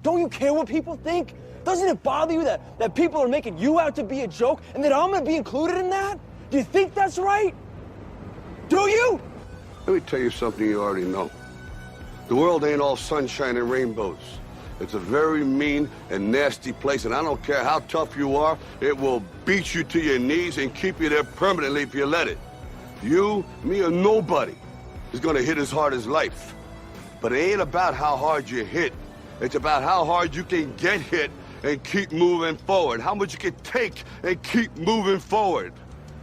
Don't you care what people think? Doesn't it bother you that people are making you out to be a joke and that I'm gonna be included in that? Do you think that's right? Do you? Let me tell you something you already know. The world ain't all sunshine and rainbows. It's a very mean and nasty place, and I don't care how tough you are, it will beat you to your knees and keep you there permanently if you let it. You, me, or nobody is gonna hit as hard as life. But it ain't about how hard you hit. It's about how hard you can get hit and keep moving forward. How much you can take and keep moving forward.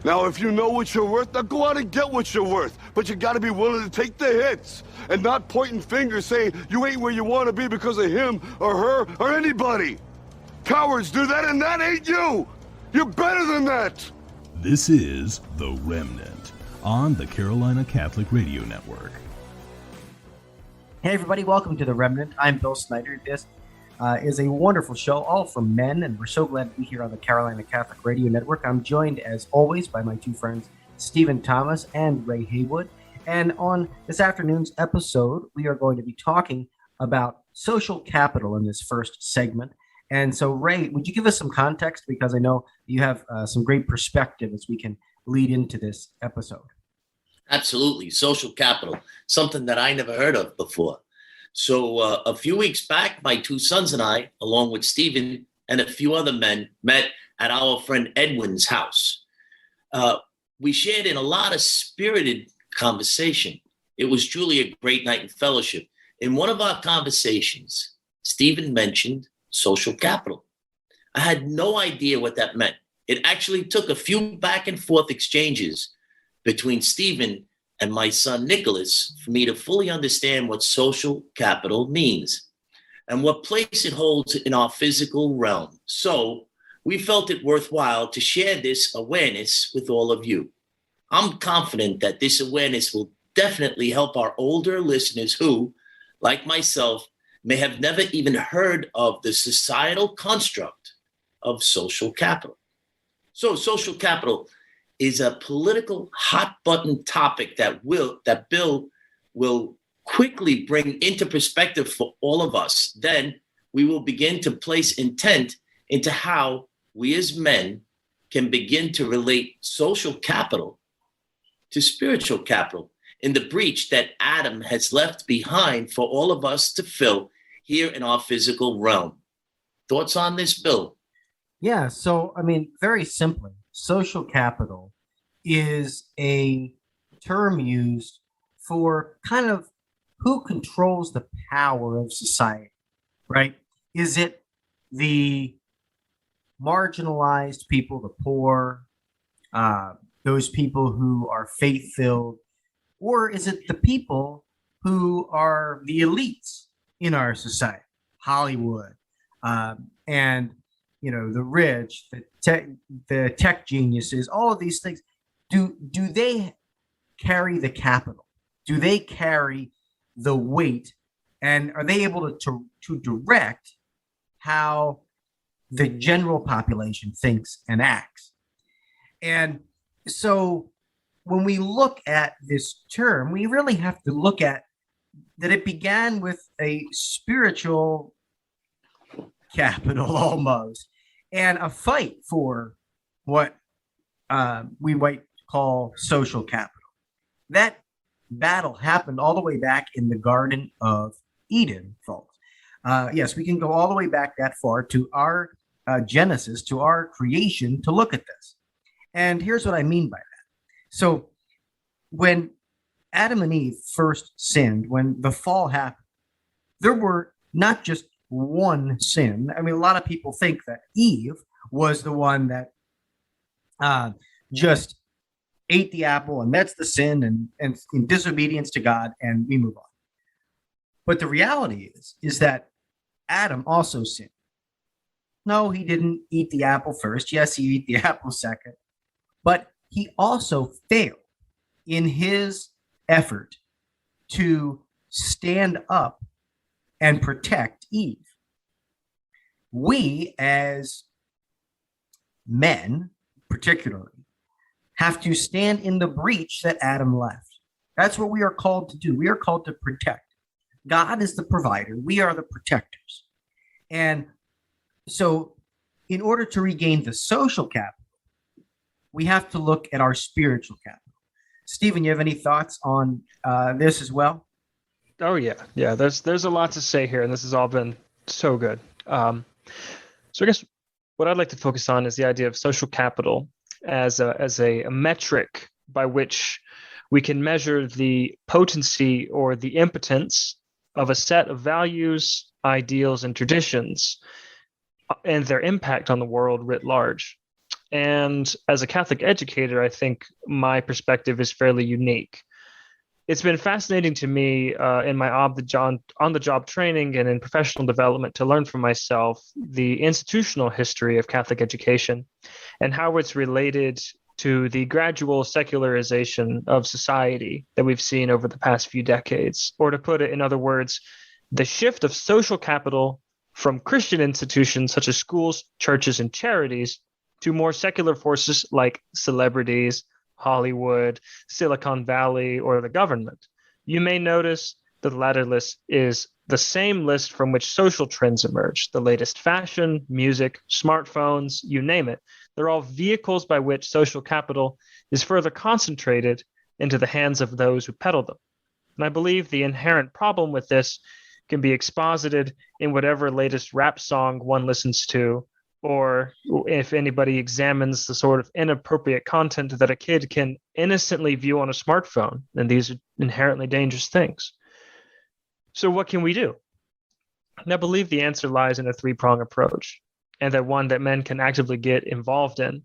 Now, if you know what you're worth, now go out and get what you're worth. But you gotta be willing to take the hits and not pointing fingers saying you ain't where you wanna be because of him or her or anybody. Cowards do that, and that ain't you. You're better than that. This is The Remnant on the Carolina Catholic Radio Network. Hey everybody, welcome to The Remnant. I'm Bill Snyder. This is a wonderful show, all from men, and we're so glad to be here on the Carolina Catholic Radio Network. I'm joined, as always, by my two friends, Stephen Thomas and Ray Haywood. And on this afternoon's episode, we are going to be talking about social capital in this first segment. And so, Ray, would you give us some context? Because I know you have some great perspective as we can lead into this episode. Absolutely. Social capital, something that I never heard of before. So a few weeks back, my two sons and I, along with Stephen and a few other men, met at our friend Edwin's house. We shared in a lot of spirited conversation. It was truly a great night in fellowship. In one of our conversations, Stephen mentioned social capital. I had no idea what that meant. It actually took a few back and forth exchanges between Stephen and my son Nicholas for me to fully understand what social capital means and what place it holds in our physical realm. So we felt it worthwhile to share this awareness with all of you. I'm confident that this awareness will definitely help our older listeners who, like myself, may have never even heard of the societal construct of social capital. So social capital is a political hot button topic that Bill will quickly bring into perspective for all of us. Then we will begin to place intent into how we as men can begin to relate social capital to spiritual capital in the breach that Adam has left behind for all of us to fill here in our physical realm. Thoughts on this, Bill? Yeah, so, I mean, very simply, social capital is a term used for kind of who controls the power of society, right? Is it the marginalized people, the poor, those people who are faith-filled, or is it the people who are the elites in our society, Hollywood, and the rich, the tech geniuses, all of these things? Do they carry the capital? Do they carry the weight? And are they able to direct how the general population thinks and acts? And so when we look at this term, we really have to look at that it began with a spiritual capital almost, and a fight for what we might call social capital. That battle happened all the way back in the Garden of Eden, folks. Yes, we can go all the way back that far to our Genesis, to our creation, to look at this. And here's what I mean by that. So when Adam and Eve first sinned, when the fall happened, there were not just one sin. I mean, a lot of people think that Eve was the one that just ate the apple, and that's the sin, and in disobedience to God, and we move on. But the reality is that Adam also sinned. No, he didn't eat the apple first. Yes, he ate the apple second. But he also failed in his effort to stand up and protect Eve. We, as men, particularly, have to stand in the breach that Adam left. That's what we are called to do. We are called to protect. God is the provider. We are the protectors. And so, in order to regain the social capital, we have to look at our spiritual capital. Stephen, you have any thoughts on this as well? Oh yeah. There's a lot to say here, and this has all been so good. So I guess what I'd like to focus on is the idea of social capital as a metric by which we can measure the potency or the impotence of a set of values, ideals, and traditions, and their impact on the world writ large. And as a Catholic educator, I think my perspective is fairly unique. It's been fascinating to me in my on-the-job training and in professional development to learn for myself the institutional history of Catholic education and how it's related to the gradual secularization of society that we've seen over the past few decades. Or to put it in other words, the shift of social capital from Christian institutions such as schools, churches, and charities to more secular forces like celebrities, Hollywood, Silicon Valley, or the government. You may notice that the latter list is the same list from which social trends emerge. The latest fashion, music, smartphones, you name it. They're all vehicles by which social capital is further concentrated into the hands of those who peddle them. And I believe the inherent problem with this can be exposited in whatever latest rap song one listens to, or if anybody examines the sort of inappropriate content that a kid can innocently view on a smartphone. And these are inherently dangerous things. So what can we do? And I believe the answer lies in a three-pronged approach, and that one that men can actively get involved in.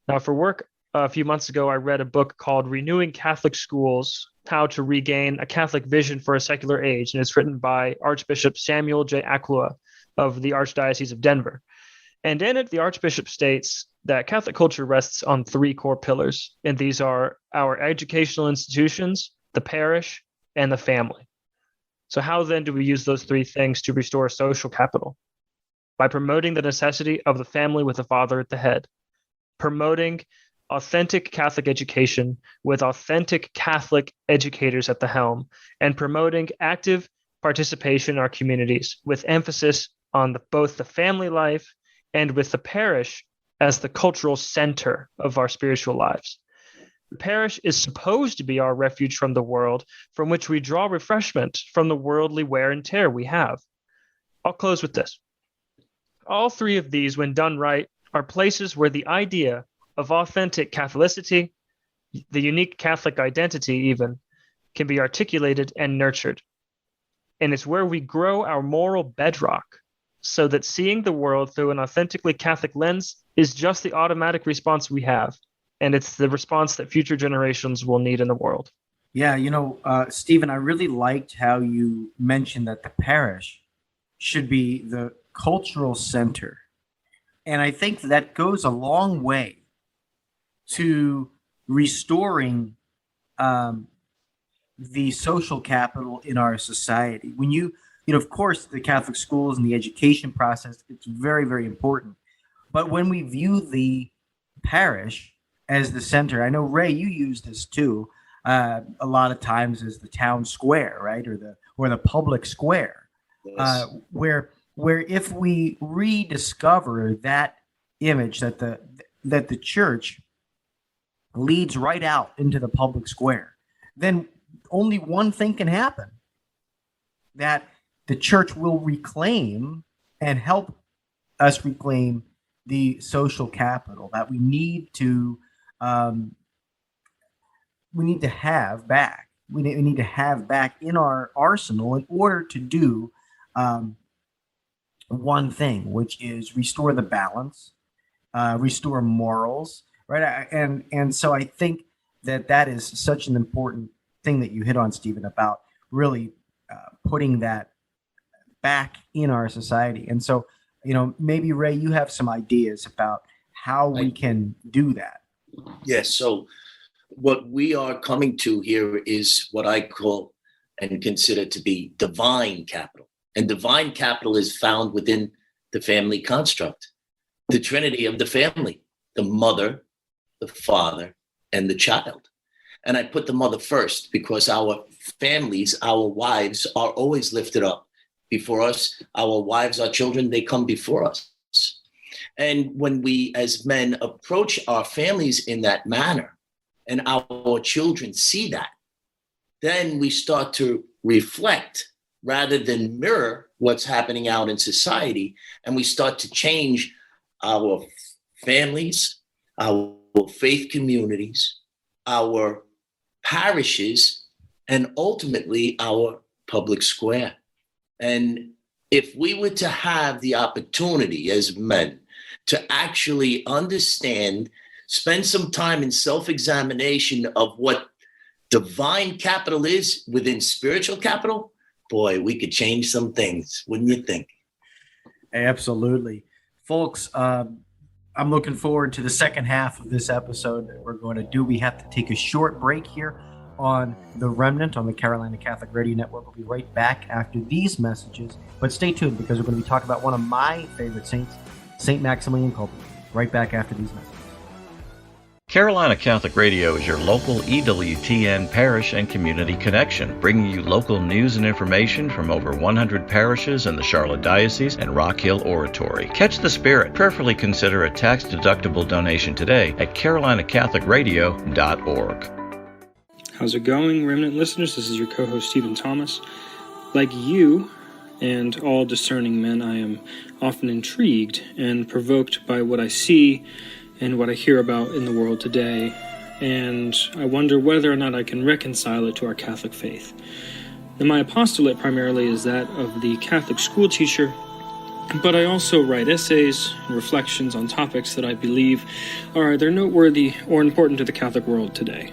Now, for work, a few months ago, I read a book called Renewing Catholic Schools, How to Regain a Catholic Vision for a Secular Age, and it's written by Archbishop Samuel J. Aquila of the Archdiocese of Denver. And in it, the Archbishop states that Catholic culture rests on three core pillars, and these are our educational institutions, the parish, and the family. So how then do we use those three things to restore social capital? By promoting the necessity of the family with the father at the head, promoting authentic Catholic education with authentic Catholic educators at the helm, and promoting active participation in our communities with emphasis on both the family life and with the parish as the cultural center of our spiritual lives. The parish is supposed to be our refuge from the world, from which we draw refreshment from the worldly wear and tear we have. I'll close with this. All three of these, when done right, are places where the idea of authentic Catholicity, the unique Catholic identity even, can be articulated and nurtured. And it's where we grow our moral bedrock, so that seeing the world through an authentically Catholic lens is just the automatic response we have. And it's the response that future generations will need in the world. Yeah, Stephen, I really liked how you mentioned that the parish should be the cultural center. And I think that goes a long way to restoring the social capital in our society. When of course, the Catholic schools and the education process, it's very, very important. But when we view the parish as the center, I know, Ray, you use this too, a lot of times as the town square, right? Or the public square, Yes. where if we rediscover that image that the church leads right out into the public square, then only one thing can happen, that the church will reclaim and help us reclaim the social capital that we need to have back. We need to have back in our arsenal in order to do one thing, which is restore the balance, restore morals, right? And so I think that is such an important thing that you hit on, Stephen, about really putting that back in our society. And so, maybe Ray, you have some ideas about how we can do that. Yes. So what we are coming to here is what I call and consider to be divine capital. And divine capital is found within the family construct, the trinity of the family, the mother, the father, and the child. And I put the mother first because our families, our wives are always lifted up before us. Our wives, our children, they come before us. And when we as men approach our families in that manner, and our children see that, then we start to reflect rather than mirror what's happening out in society. And we start to change our families, our faith communities, our parishes, and ultimately our public square. And if we were to have the opportunity as men to actually understand, spend some time in self-examination of what divine capital is within spiritual capital, boy, we could change some things, wouldn't you think? Absolutely. Folks, I'm looking forward to the second half of this episode that we're going to do. We have to take a short break here on The Remnant on the Carolina Catholic Radio Network. We'll be right back after these messages. But stay tuned, because we're going to be talking about one of my favorite saints, St. Maximilian Kolbe. Right back after these messages. Carolina Catholic Radio is your local EWTN parish and community connection, bringing you local news and information from over 100 parishes in the Charlotte Diocese and Rock Hill Oratory. Catch the spirit. Prayerfully consider a tax-deductible donation today at carolinacatholicradio.org. How's it going, Remnant listeners? This is your co-host, Stephen Thomas. Like you and all discerning men, I am often intrigued and provoked by what I see and what I hear about in the world today, and I wonder whether or not I can reconcile it to our Catholic faith. Now, my apostolate primarily is that of the Catholic school teacher, but I also write essays and reflections on topics that I believe are either noteworthy or important to the Catholic world today.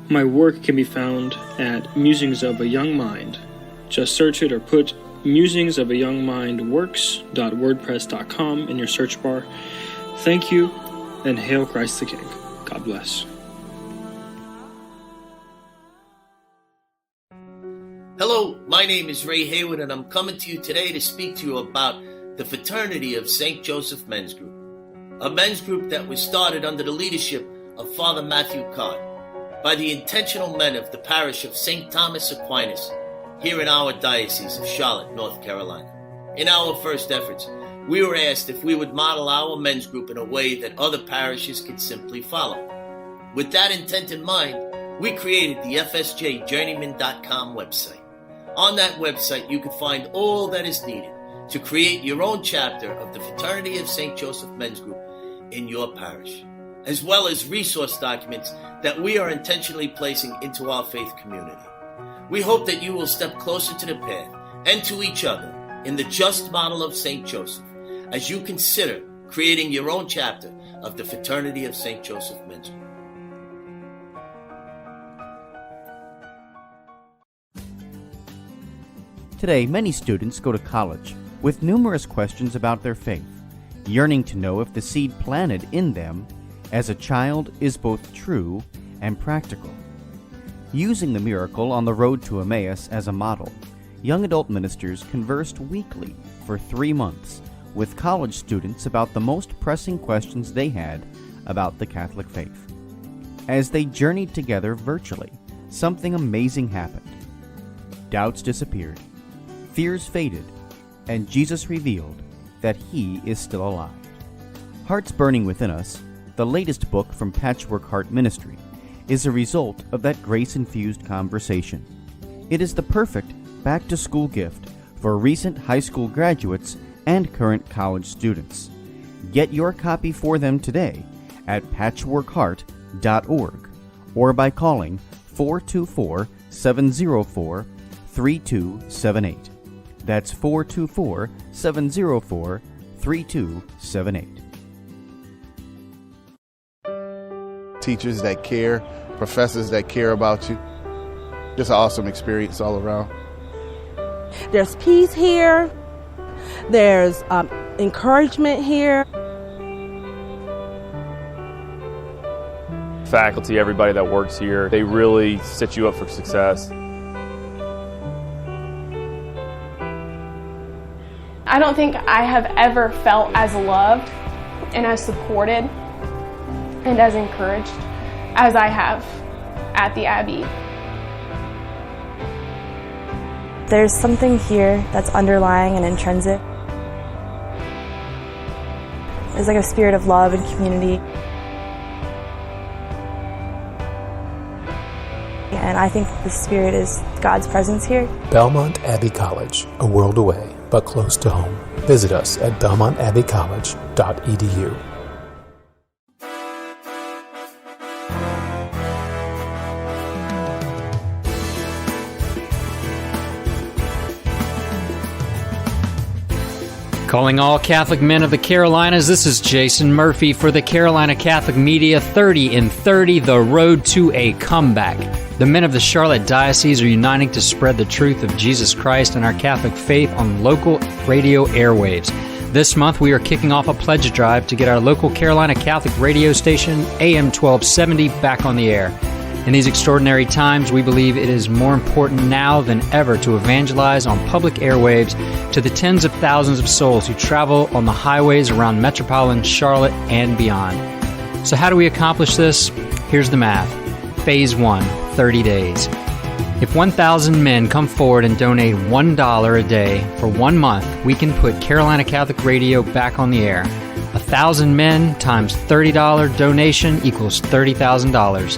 My work can be found at Musings of a Young Mind. Just search it or put musingsofayoungmindworks.wordpress.com in your search bar. Thank you, and hail Christ the King. God bless. Hello, my name is Ray Haywood, and I'm coming to you today to speak to you about the Fraternity of St. Joseph Men's Group, a men's group that was started under the leadership of Father Matthew Card by the intentional men of the parish of St. Thomas Aquinas here in our Diocese of Charlotte, North Carolina. In our first efforts, we were asked if we would model our men's group in a way that other parishes could simply follow. With that intent in mind, we created the FSJJourneyman.com website. On that website, you can find all that is needed to create your own chapter of the Fraternity of St. Joseph Men's Group in your parish, as well as resource documents that we are intentionally placing into our faith community. We hope that you will step closer to the path and to each other in the just model of St. Joseph, as you consider creating your own chapter of the Fraternity of St. Joseph Men's Group. Today, many students go to college with numerous questions about their faith, yearning to know if the seed planted in them as a child is both true and practical. Using the miracle on the road to Emmaus as a model, young adult ministers conversed weekly for 3 months with college students about the most pressing questions they had about the Catholic faith. As they journeyed together virtually, something amazing happened. Doubts disappeared, fears faded, and Jesus revealed that He is still alive. Hearts Burning Within Us, the latest book from Patchwork Heart Ministry, is a result of that grace-infused conversation. It is the perfect back-to-school gift for recent high school graduates and current college students. Get your copy for them today at patchworkheart.org or by calling 424-704-3278. That's 424-704-3278. Teachers that care, professors that care about you. Just an awesome experience all around. There's peace here. There's encouragement here. Faculty, everybody that works here, they really set you up for success. I don't think I have ever felt as loved and as supported and as encouraged as I have at the Abbey. There's something here that's underlying and intrinsic. There's like a spirit of love and community. And I think the spirit is God's presence here. Belmont Abbey College, a world away, but close to home. Visit us at belmontabbeycollege.edu. Calling all Catholic men of the Carolinas, this is Jason Murphy for the Carolina Catholic Media. 30 in 30, the road to a comeback. The men of the Charlotte Diocese are uniting to spread the truth of Jesus Christ and our Catholic faith on local radio airwaves. This month, we are kicking off a pledge drive to get our local Carolina Catholic radio station, AM 1270, back on the air. In these extraordinary times, we believe it is more important now than ever to evangelize on public airwaves to the tens of thousands of souls who travel on the highways around metropolitan Charlotte and beyond. So how do we accomplish this? Here's the math. Phase 1, 30 days. If 1,000 men come forward and donate $1 a day for 1 month, we can put Carolina Catholic Radio back on the air. 1,000 men times $30 donation equals $30,000.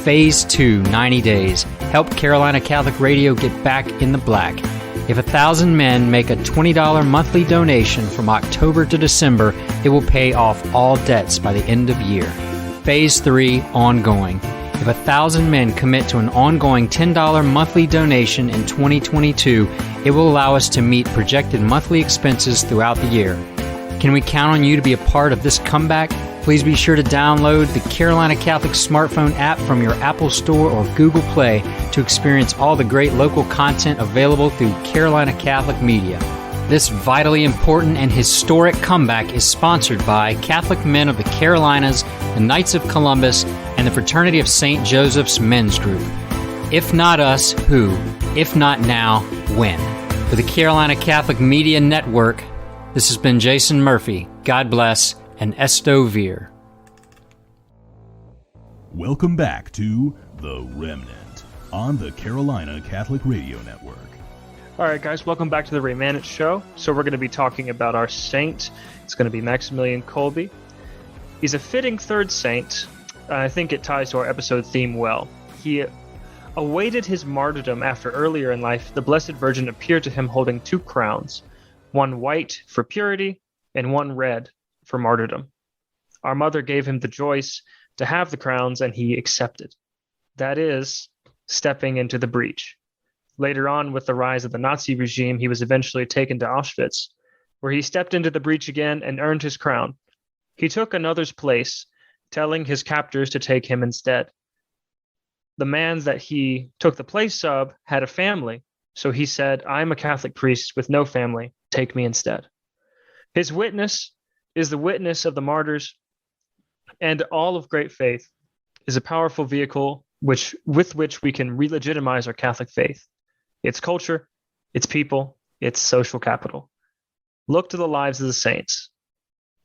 Phase 2, 90 days. Help Carolina Catholic Radio get back in the black. If 1,000 men make a $20 monthly donation from October to December, it will pay off all debts by the end of year. Phase 3, ongoing. If 1,000 men commit to an ongoing $10 monthly donation in 2022, it will allow us to meet projected monthly expenses throughout the year. Can we count on you to be a part of this comeback? Please be sure to download the Carolina Catholic smartphone app from your Apple Store or Google Play to experience all the great local content available through Carolina Catholic Media. This vitally important and historic comeback is sponsored by Catholic Men of the Carolinas, the Knights of Columbus, and the Fraternity of St. Joseph's Men's Group. If not us, who? If not now, when? For the Carolina Catholic Media Network, this has been Jason Murphy. God bless, and Esto Vir. Welcome back to The Remnant on the Carolina Catholic Radio Network. All right, guys, welcome back to the ReMENant show. So we're going to be talking about our saint. It's going to be Maximilian Kolbe. He's a fitting third saint. I think it ties to our episode theme well. He awaited his martyrdom after earlier in life, the Blessed Virgin appeared to him holding 2 crowns, one white for purity and one red for martyrdom. Our mother gave him the choice to have the crowns, and he accepted. That is, stepping into the breach. Later on, with the rise of the Nazi regime, he was eventually taken to Auschwitz, where he stepped into the breach again and earned his crown. He took another's place, telling his captors to take him instead. The man that he took the place of had a family, so he said, "I'm a Catholic priest with no family, take me instead." His witness is the witness of the martyrs, and all of great faith is a powerful vehicle with which we can re-legitimize our Catholic faith, its culture, its people, its social capital. Look to the lives of the saints,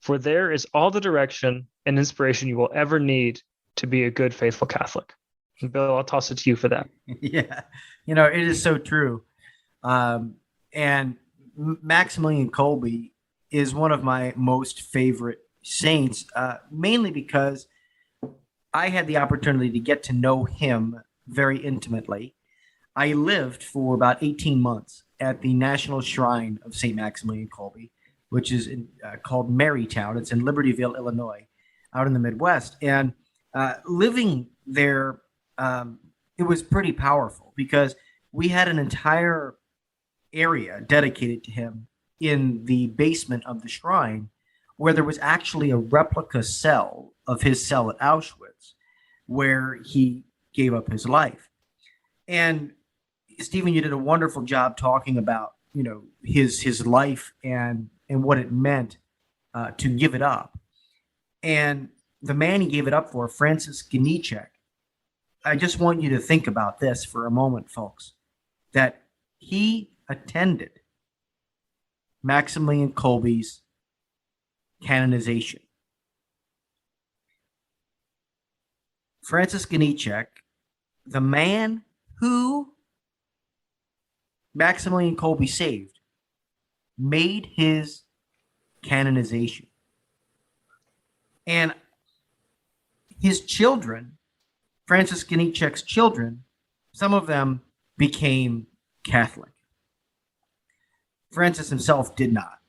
for there is all the direction and inspiration you will ever need to be a good, faithful Catholic. And Bill, I'll toss it to you for that. Yeah, it is so true. And Maximilian Kolbe is one of my most favorite saints, mainly because I had the opportunity to get to know him very intimately. I lived for about 18 months at the National Shrine of St. Maximilian Kolbe, which is called Marytown. It's in Libertyville, Illinois, out in the Midwest. And living there, it was pretty powerful because we had an entire area dedicated to him in the basement of the shrine, where there was actually a replica cell of his cell at Auschwitz, where he gave up his life. And Stephen, you did a wonderful job talking about, his life and what it meant to give it up. And the man he gave it up for, Francis Gnichek, I just want you to think about this for a moment, folks, that he attended Maximilian Kolbe's canonization. Francis Gnichek, the man who Maximilian Kolbe saved made his canonization. And his children, Francis Gniechek's children, some of them became Catholic. Francis himself did not.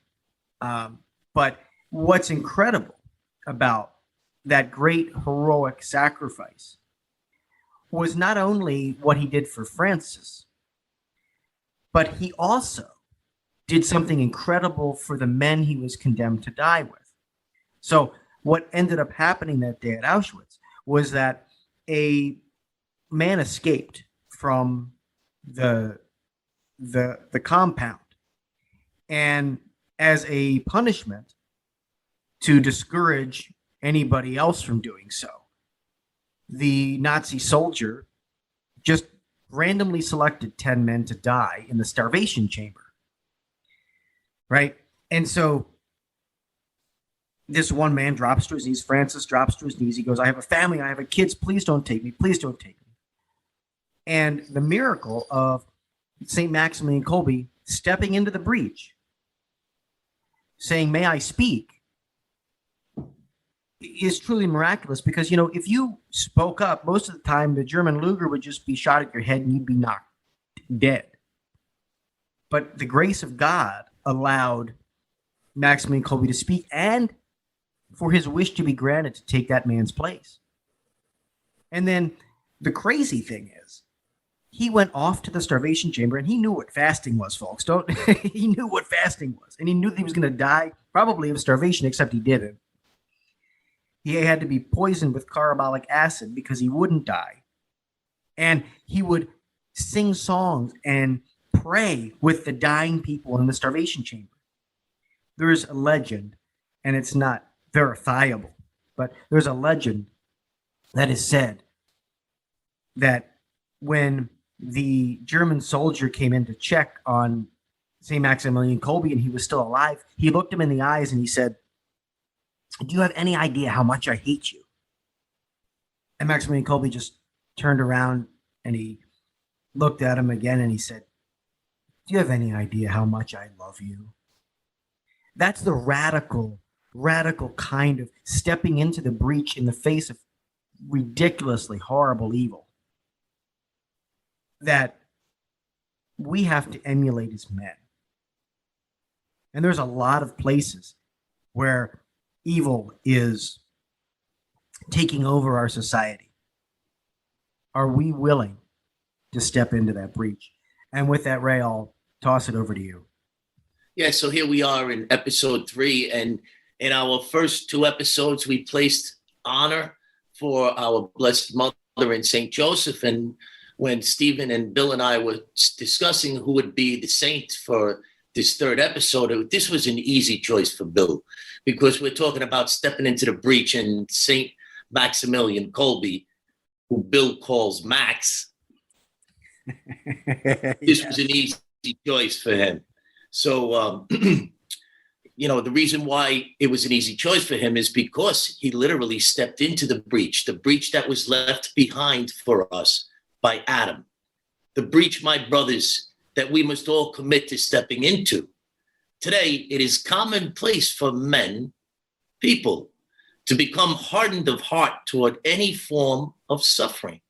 But what's incredible about that great heroic sacrifice was not only what he did for Francis, but he also did something incredible for the men he was condemned to die with. So what ended up happening that day at Auschwitz was that a man escaped from the compound, and as a punishment to discourage anybody else from doing so, the Nazi soldier just randomly selected 10 men to die in the starvation chamber. Right? And so this one man drops to his knees. Francis drops to his knees. He goes, I have a family. I have kids. Please don't take me. Please don't take me. And the miracle of St. Maximilian Kolbe stepping into the breach, saying, may I speak, is truly miraculous, because, if you spoke up, most of the time the German Luger would just be shot at your head and you'd be knocked dead. But the grace of God allowed Maximilian Kolbe to speak and for his wish to be granted to take that man's place. And then the crazy thing is, he went off to the starvation chamber, and he knew what fasting was, folks. He knew what fasting was, and he knew that he was going to die probably of starvation, except he didn't. He had to be poisoned with carbolic acid because he wouldn't die. And he would sing songs and pray with the dying people in the starvation chamber. There's a legend, and it's not verifiable, but there's a legend that is said that when the German soldier came in to check on St. Maximilian Kolbe and he was still alive, he looked him in the eyes and he said, do you have any idea how much I hate you? And Maximilian Kolbe just turned around and he looked at him again and he said, do you have any idea how much I love you? That's the radical kind of stepping into the breach in the face of ridiculously horrible evil that we have to emulate as men. And there's a lot of places where evil is taking over our society. Are we willing to step into that breach? And with that, Ray, I'll toss it over to you. Yeah, so here we are in episode 3, and in our first 2 episodes, we placed honor for our Blessed Mother and St. Joseph. And when Stephen and Bill and I were discussing who would be the saint for this 3rd episode, this was an easy choice for Bill, because we're talking about stepping into the breach, and St. Maximilian Kolbe, who Bill calls Max, this was an easy choice for him. So, the reason why it was an easy choice for him is because he literally stepped into the breach that was left behind for us by Adam. The breach, my brothers, that we must all commit to stepping into. Today, it is commonplace for people, to become hardened of heart toward any form of suffering.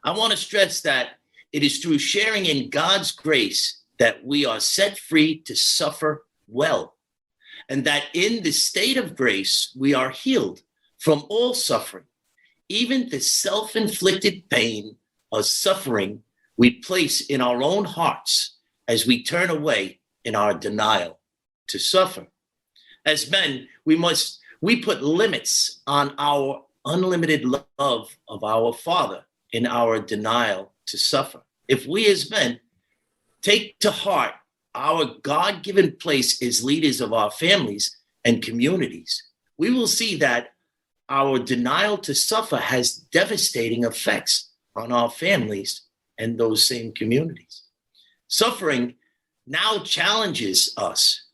I want to stress that it is through sharing in God's grace that we are set free to suffer well, and that in the state of grace, we are healed from all suffering, even the self-inflicted pain of suffering we place in our own hearts as we turn away in our denial to suffer. As men, we put limits on our unlimited love of our Father in our denial to suffer. If we as men take to heart our God-given place as leaders of our families and communities, we will see that our denial to suffer has devastating effects on our families and those same communities. Suffering now challenges us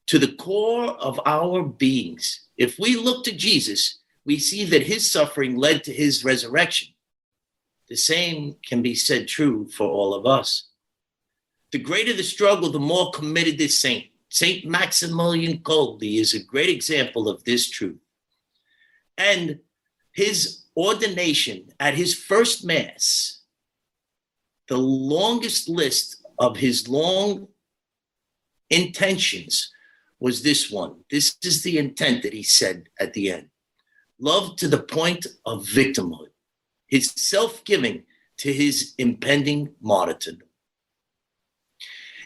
to the core of our beings. If we look to Jesus, we see that his suffering led to his resurrection. The same can be said true for all of us. The greater the struggle, the more committed the saint. Saint Maximilian Kolbe is a great example of this truth. And his ordination at his first Mass, the longest list of his long intentions was this one. This is the intent that he said at the end. Love to the point of victimhood, his self-giving to his impending martyrdom.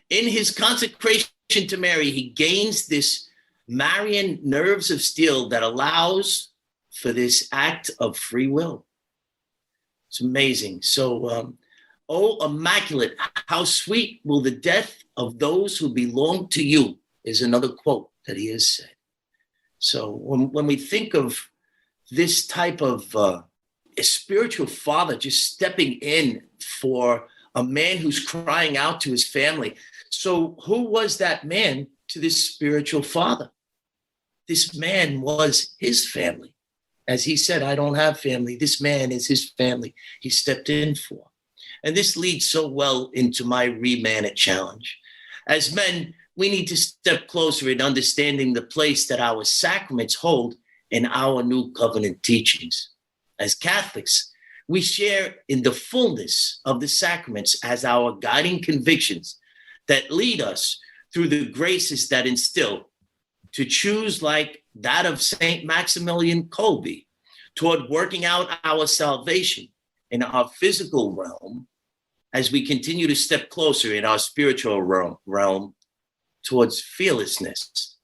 In his consecration to Mary, he gains this Marian nerves of steel that allows for this act of free will. It's amazing. So, oh, immaculate, how sweet will the death of those who belong to you, is another quote that he has said. So when we think of this type of a spiritual father just stepping in for a man who's crying out to his family. So who was that man to this spiritual father? This man was his family. As he said, I don't have family. This man is his family he stepped in for. And this leads so well into my ReMENant challenge. As men, we need to step closer in understanding the place that our sacraments hold in our new covenant teachings. As Catholics, we share in the fullness of the sacraments as our guiding convictions that lead us through the graces that instill to choose like that of Saint Maximilian Kolbe toward working out our salvation in our physical realm as we continue to step closer in our spiritual realm towards fearlessness,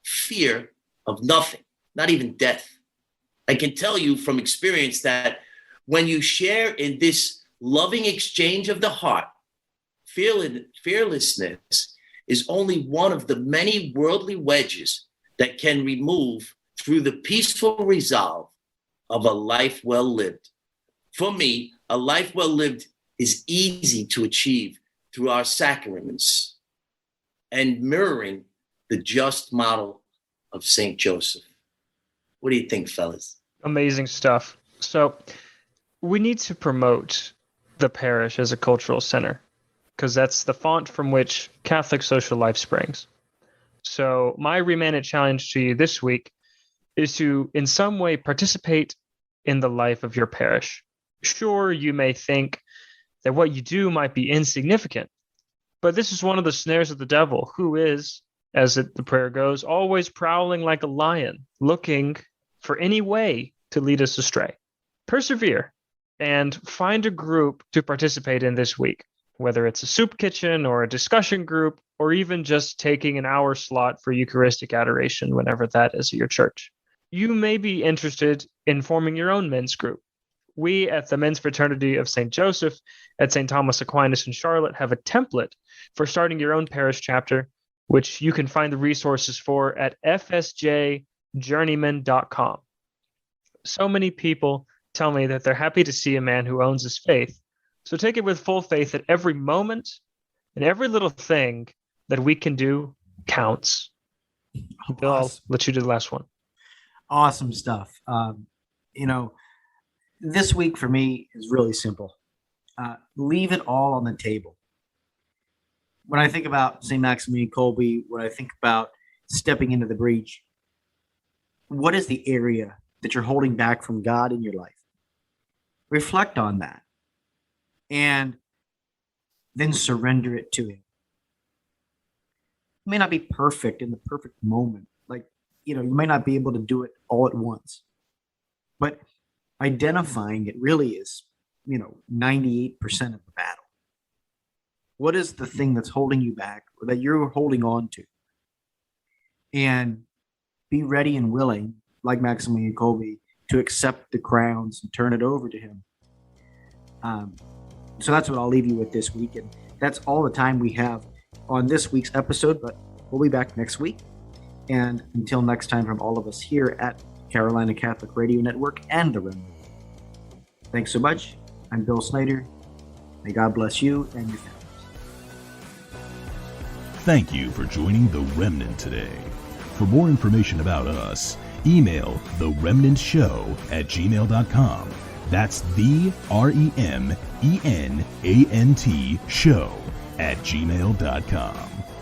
fear of nothing, not even death. I can tell you from experience that when you share in this loving exchange of the heart, fearlessness is only one of the many worldly wedges that can remove through the peaceful resolve of a life well lived. For me, a life well lived is easy to achieve through our sacraments and mirroring the just model of St. Joseph. What do you think, fellas? Amazing stuff. So we need to promote the parish as a cultural center because that's the font from which Catholic social life springs. So my ReMENant challenge to you this week is to in some way participate in the life of your parish. Sure, you may think that what you do might be insignificant, but this is one of the snares of the devil, who is, as the prayer goes, always prowling like a lion, looking for any way to lead us astray. Persevere and find a group to participate in this week, whether it's a soup kitchen or a discussion group, or even just taking an hour slot for Eucharistic adoration whenever that is at your church. You may be interested in forming your own men's group. We at the Men's Fraternity of St. Joseph at St. Thomas Aquinas in Charlotte have a template for starting your own parish chapter, which you can find the resources for at fsjjourneyman.com. So many people tell me that they're happy to see a man who owns his faith. So take it with full faith that every moment and every little thing that we can do counts. Bill, I'll let you do the last one. Awesome stuff. This week for me is really simple. Leave it all on the table. When I think about St. Maximilian Kolbe, when I think about stepping into the breach, what is the area that you're holding back from God in your life? Reflect on that and then surrender it to Him. It may not be perfect in the perfect moment. You might not be able to do it all at once, but identifying it really is, 98% of the battle. What is the thing that's holding you back or that you're holding on to? And be ready and willing, like Maximilian Kolbe, to accept the crowns and turn it over to Him. So that's what I'll leave you with this week. And that's all the time we have on this week's episode, but we'll be back next week. And until next time, from all of us here at Carolina Catholic Radio Network and the ReMENant. Thanks so much. I'm Bill Snyder. May God bless you and your families. Thank you for joining the ReMENant today. For more information about us, email theremnantshow@gmail.com. That's the ReMENant show at gmail.com.